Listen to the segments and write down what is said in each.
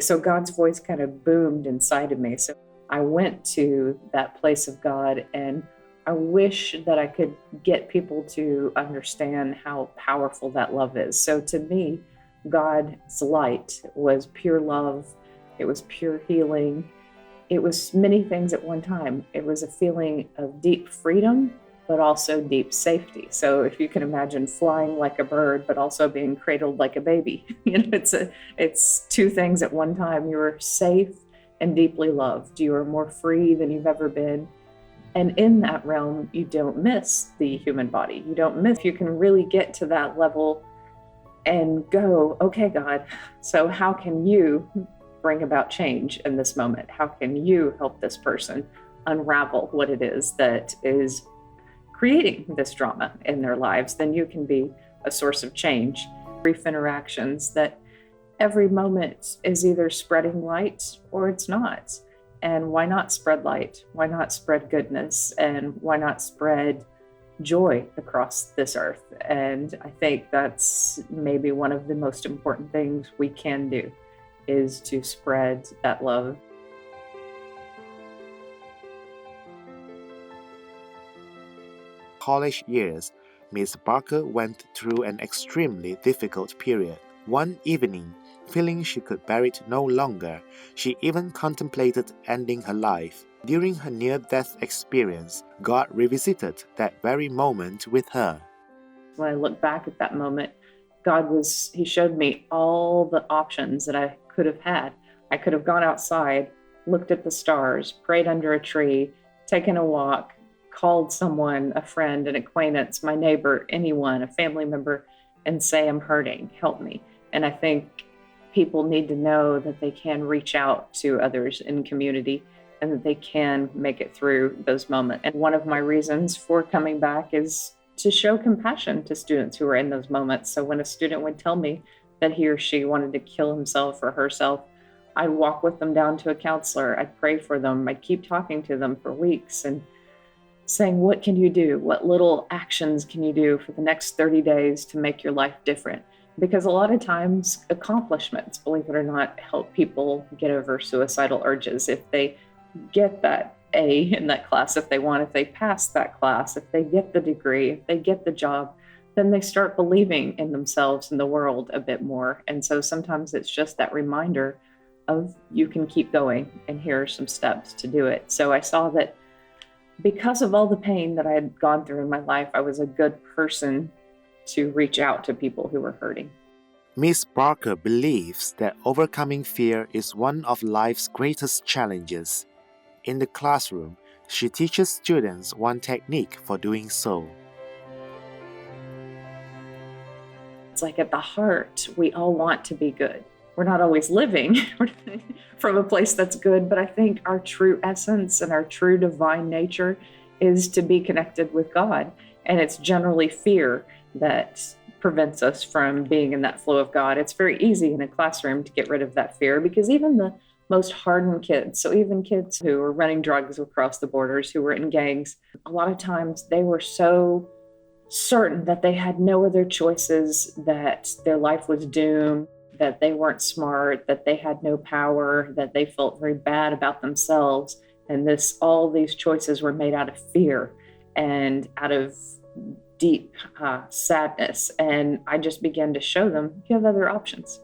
So God's voice kind of boomed inside of me. So I went to that place of God, and I wish that I could get people to understand how powerful that love is. So to me, God's light was pure love. It was pure healing. It was many things at one time. It was a feeling of deep freedom, but also deep safety. So if you can imagine flying like a bird, but also being cradled like a baby, it's two things at one time. You're safe and deeply loved. You are more free than you've ever been. And in that realm, you don't miss the human body. You don't miss, you can really get to that level and go, okay, God, so how can you bring about change in this moment? How can you help this person unravel what it is that is creating this drama in their lives? Then you can be a source of change. Brief interactions that every moment is either spreading light or it's not. And why not spread light? Why not spread goodness? And why not spread joy across this earth? And I think that's maybe one of the most important things we can do, is to spread that love. College years, Miss Barker went through an extremely difficult period. One evening, feeling she could bear it no longer, she even contemplated ending her life. During her near-death experience, God revisited that very moment with her. When I look back at that moment, He showed me all the options that I could have had. I could have gone outside, looked at the stars, prayed under a tree, taken a walk, called someone, a friend, an acquaintance, my neighbor, anyone, a family member, and say, I'm hurting, help me. And I think people need to know that they can reach out to others in community and that they can make it through those moments. And one of my reasons for coming back is to show compassion to students who are in those moments. So when a student would tell me that he or she wanted to kill himself or herself, I'd walk with them down to a counselor. I'd pray for them. I'd keep talking to them for weeks and saying, what can you do? What little actions can you do for the next 30 days to make your life different? Because a lot of times accomplishments, believe it or not, help people get over suicidal urges. If they get that A in that class, if they pass that class, if they get the degree, if they get the job, then they start believing in themselves and the world a bit more. And so sometimes it's just that reminder of you can keep going, and here are some steps to do it. So I saw that because of all the pain that I had gone through in my life, I was a good person to reach out to people who were hurting. Miss Barker believes that overcoming fear is one of life's greatest challenges. In the classroom, she teaches students one technique for doing so. It's like at the heart, we all want to be good. We're not always living from a place that's good, but I think our true essence and our true divine nature is to be connected with God. And it's generally fear that prevents us from being in that flow of God. It's very easy in a classroom to get rid of that fear, because even the most hardened kids, so even kids who were running drugs across the borders, who were in gangs, a lot of times they were so certain that they had no other choices, that their life was doomed, that they weren't smart, that they had no power, that they felt very bad about themselves. And all these choices were made out of fear and out of deep sadness. And I just began to show them, you have other options.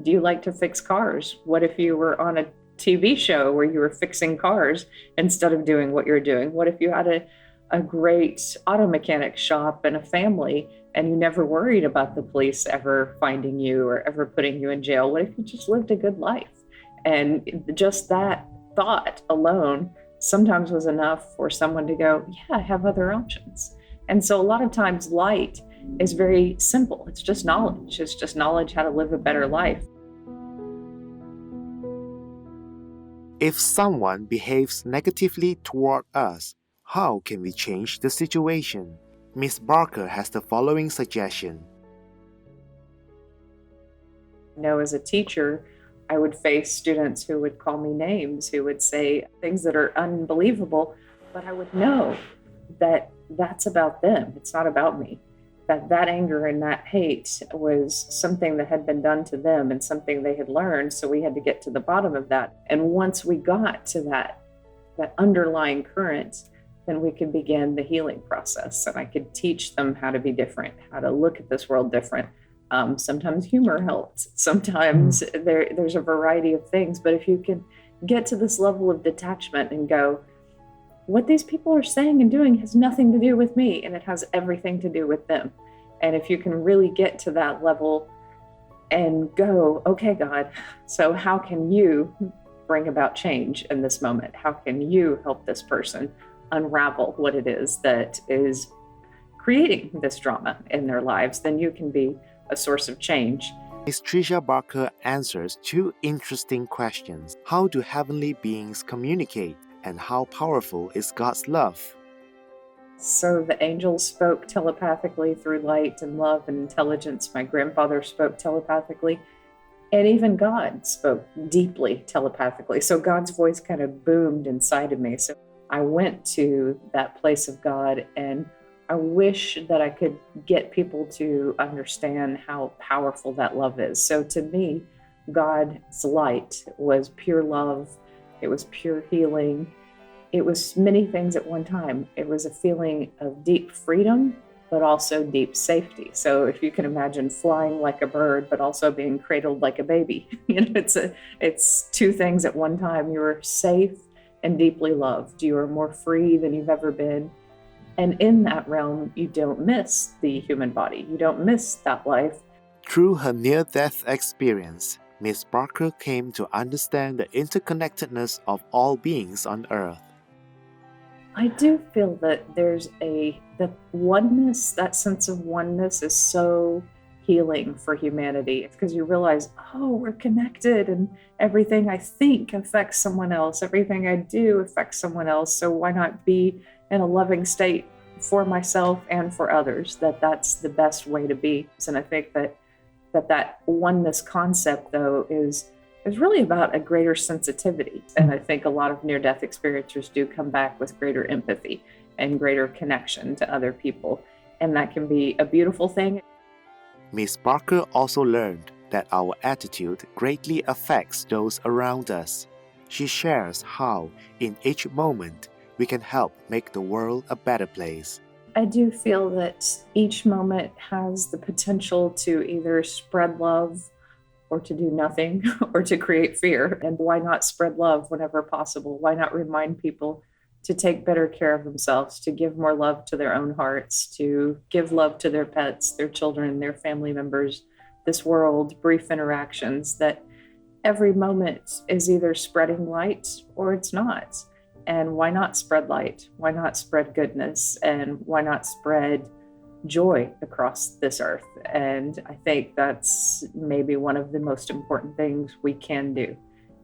Do you like to fix cars? What if you were on a TV show where you were fixing cars instead of doing what you're doing? What if you had a great auto mechanic shop and a family, and you never worried about the police ever finding you or ever putting you in jail? What if you just lived a good life? And just that thought alone sometimes was enough for someone to go, yeah, I have other options. And so a lot of times light is very simple. It's just knowledge. It's just knowledge how to live a better life. If someone behaves negatively toward us, how can we change the situation? Miss Barker has the following suggestion. As a teacher, I would face students who would call me names, who would say things that are unbelievable, but I would know that that's about them. It's not about me. that anger and that hate was something that had been done to them and something they had learned. So we had to get to the bottom of that. And once we got to that underlying current, then we could begin the healing process. And I could teach them how to be different, how to look at this world different. Sometimes humor helped. Sometimes there's a variety of things. But if you can get to this level of detachment and go, what these people are saying and doing has nothing to do with me, and it has everything to do with them. And if you can really get to that level and go, okay, God, so how can you bring about change in this moment? How can you help this person unravel what it is that is creating this drama in their lives? Then you can be a source of change. Ms. Tricia Barker answers two interesting questions. How do heavenly beings communicate? And how powerful is God's love? So the angels spoke telepathically through light and love and intelligence. My grandfather spoke telepathically. And even God spoke deeply telepathically. So God's voice kind of boomed inside of me. So I went to that place of God, and I wish that I could get people to understand how powerful that love is. So to me, God's light was pure love. It was pure healing. It was many things at one time. It was a feeling of deep freedom, but also deep safety. So if you can imagine flying like a bird, but also being cradled like a baby, it's two things at one time. You're safe and deeply loved. You are more free than you've ever been. And in that realm, you don't miss the human body. You don't miss that life. Through her near-death experience, Ms. Barker came to understand the interconnectedness of all beings on Earth. I do feel that there's the oneness, that sense of oneness is so healing for humanity. It's because you realize, oh, we're connected, and everything I think affects someone else. Everything I do affects someone else. So why not be in a loving state for myself and for others? That's the best way to be. And I think that oneness concept, though, is really about a greater sensitivity. And I think a lot of near-death experiencers do come back with greater empathy and greater connection to other people. And that can be a beautiful thing. Ms. Barker also learned that our attitude greatly affects those around us. She shares how, in each moment, we can help make the world a better place. I do feel that each moment has the potential to either spread love or to do nothing or to create fear. And why not spread love whenever possible? Why not remind people to take better care of themselves, to give more love to their own hearts, to give love to their pets, their children, their family members, this world, brief interactions, that every moment is either spreading light or it's not. And why not spread light? Why not spread goodness? And why not spread joy across this earth? And I think that's maybe one of the most important things we can do,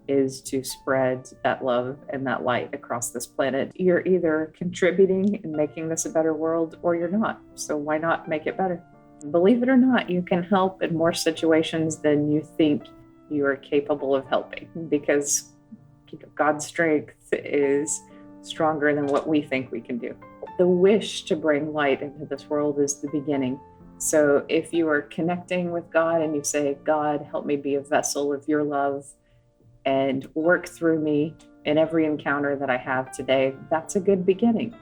is to spread that love and that light across this planet. You're either contributing and making this a better world, or you're not. So why not make it better? Believe it or not, you can help in more situations than you think you are capable of helping, because God's strength is stronger than what we think we can do. The wish to bring light into this world is the beginning. So if you are connecting with God and you say, God, help me be a vessel of your love and work through me in every encounter that I have today, that's a good beginning.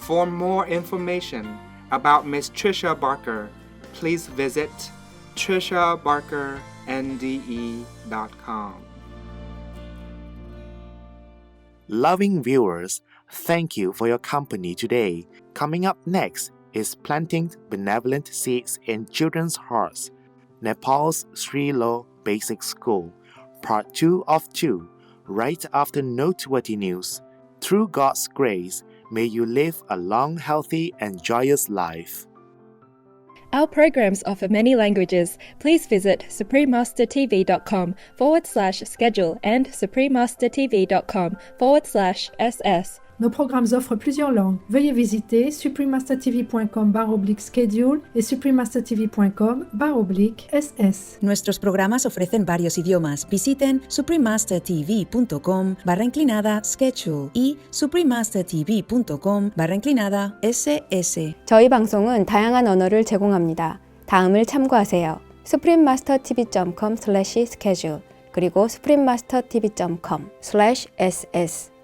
For more information about Miss Tricia Barker, please visit triciabarkernde.com. Loving viewers, thank you for your company today. Coming up next is Planting Benevolent Seeds in Children's Hearts, Nepal's Sri Lo Basic School, Part 2 of 2, right after noteworthy news. Through God's grace, may you live a long, healthy, and joyous life. Our programs offer many languages. Please visit suprememastertv.com/schedule and suprememastertv.com/ss. Nos programmes offrent plusieurs langues. Veuillez visiter suprememastertv.com/schedule et suprememastertv.com/ss. Nuestros programas ofrecen varios idiomas. Visiten suprememastertv.com/schedule y suprememastertv.com/ss. 저희 방송은 다양한 언어를 제공합니다. 다음을 참고하세요. suprememastertv.com/schedule 그리고 suprememastertv.com/ss